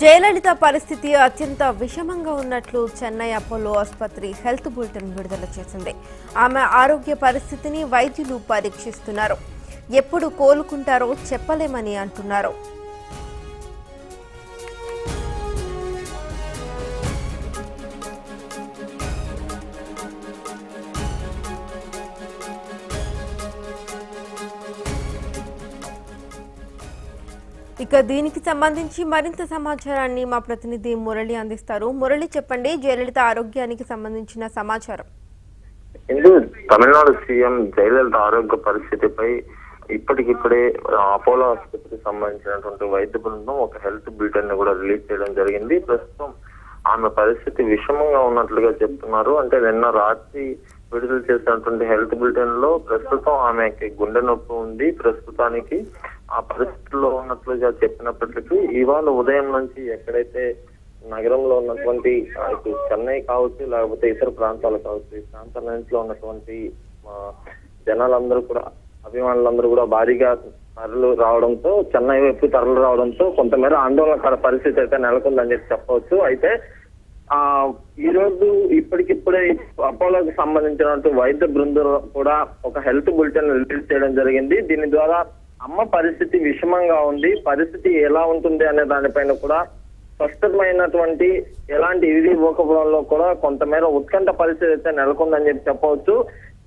జయలలిత పరిస్థితి అత్యంత విషమంగా ఉన్నట్లు చెన్నై అపోలో ఆసుపత్రి హెల్త్ బులెటిన్ విడుదల చేసింది. ఆమె ఆరోగ్య పరిస్థితిని వైద్యులు పరీక్షిస్తున్నారు. ఎప్పుడు కోలుకుంటారో చెప్పలేమని అంటున్నారు. ఇక దీనికి సంబంధించి మరింత సమాచారాన్ని మా ప్రతినిధి మురళి అందిస్తారు. మురళి, చెప్పండి, జయలలిత ఆరోగ్యానికి సంబంధించిన సమాచారం. తమిళనాడు సీఎం జయలలిత ఆరోగ్య పరిస్థితిపై ఇప్పటికిప్పుడే అపోలో ఆసుపత్రికి సంబంధించినటువంటి వైద్య బృందం ఒక హెల్త్ బులెటిన్ ని కూడా రిలీజ్ చేయడం జరిగింది. ప్రస్తుతం ఆమె పరిస్థితి విషమంగా ఉన్నట్లుగా చెప్తున్నారు. అంటే నిన్న రాత్రి విడుదల చేసినటువంటి హెల్త్ బులెటిన్ లో ప్రస్తుతం ఆమెకి గుండె నొప్పి ఉంది. ప్రస్తుతానికి ఆ పరిస్థితుల్లో ఉన్నట్లుగా చెప్పినప్పటికీ ఇవాళ ఉదయం నుంచి ఎక్కడైతే నగరంలో ఉన్నటువంటి ఇటు చెన్నై కావచ్చు, లేకపోతే ఇతర ప్రాంతాలు కావచ్చు, ఈ ప్రాంతాలన్నింటిలో ఉన్నటువంటి జనాలందరూ కూడా, అభిమానులందరూ కూడా భారీగా తరలి రావడంతో, చెన్నై వైపు తరలి రావడంతో కొంతమేర ఆందోళనకర పరిస్థితి అయితే నెలకొందని చెప్పవచ్చు. అయితే ఈ రోజు ఇప్పటికిప్పుడే అపోలోకి సంబంధించినటువంటి వైద్య బృందం కూడా ఒక హెల్త్ బులెటిన్ రిలీజ్ చేయడం జరిగింది. దీని ద్వారా అమ్మ పరిస్థితి విషమంగా ఉంది, పరిస్థితి ఎలా ఉంటుంది అనే దానిపైన కూడా స్పష్టమైనటువంటి ఎలాంటి ఇది ఇవ్వకపోవడంలో కూడా కొంతమేర ఉత్కంఠ పరిస్థితి అయితే నెలకొందని చెప్పవచ్చు.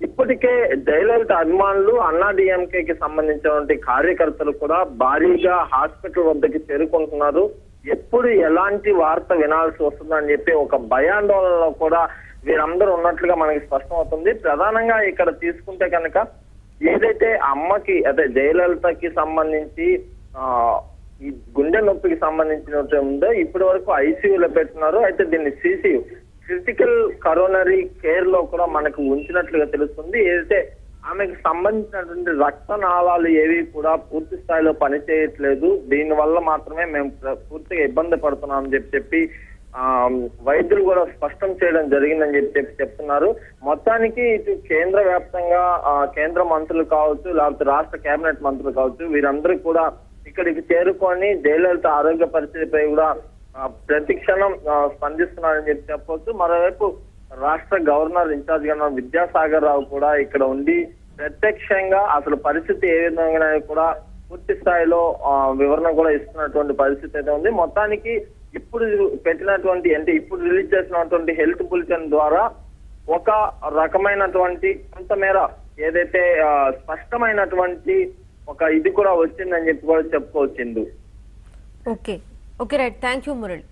ఇప్పటికే జయలలిత అభిమానులు అన్నాడీఎంకేకి సంబంధించినటువంటి కార్యకర్తలు కూడా భారీగా హాస్పిటల్ వద్దకి చేరుకుంటున్నారు. ఎప్పుడు ఎలాంటి వార్త వినాల్సి వస్తుందని చెప్పి ఒక భయాందోళనలో కూడా వీరందరూ ఉన్నట్లుగా మనకి స్పష్టం అవుతుంది. ప్రధానంగా ఇక్కడ తీసుకుంటే కనుక ఏదైతే అమ్మకి, అదే జయలలితకి సంబంధించి ఈ గుండె నొప్పికి సంబంధించినట్టు ఉందో ఇప్పటి వరకు ఐసీయూలో పెట్టున్నారు. అయితే దీన్ని సిసియు, క్రిటికల్ కరోనరీ కేర్ లో కూడా మనకు ఉంచినట్లుగా తెలుస్తుంది. ఏదైతే ఆమెకు సంబంధించినటువంటి రక్తనాళాలు ఏవి కూడా పూర్తి స్థాయిలో పనిచేయట్లేదు, దీని వల్ల మాత్రమే మేము పూర్తిగా ఇబ్బంది పడుతున్నామని చెప్పి వైద్యులు కూడా స్పష్టం చేయడం జరిగిందని చెప్తున్నారు. మొత్తానికి ఇటు కేంద్ర వ్యాప్తంగా కేంద్ర మంత్రులు కావచ్చు, లేకపోతే రాష్ట్ర కేబినెట్ మంత్రులు కావచ్చు, వీరందరూ కూడా ఇక్కడికి చేరుకొని జయలలిత ఆరోగ్య పరిస్థితిపై కూడా ప్రతి క్షణం స్పందిస్తున్నారని చెప్పవచ్చు. మరోవైపు రాష్ట్ర governor, incharge governor Vidyasagar Rao కూడా ఇక్కడ ఉండి ప్రత్యక్షంగా అసలు పరిస్థితి ఏ విధంగా కూడా పూర్తి స్థాయిలో వివరణ కూడా ఇస్తున్నటువంటి పరిస్థితి అయితే ఉంది. మొత్తానికి ఇప్పుడు పెట్టినటువంటి, అంటే ఇప్పుడు రిలీజ్ చేసినటువంటి హెల్త్ బులెటిన్ ద్వారా ఒక రకమైనటువంటి కొంతమేర ఏదైతే స్పష్టమైనటువంటి ఒక ఇది కూడా వచ్చిందని చెప్పి కూడా చెప్పుకోవచ్చు. Okay right, thank you Murali.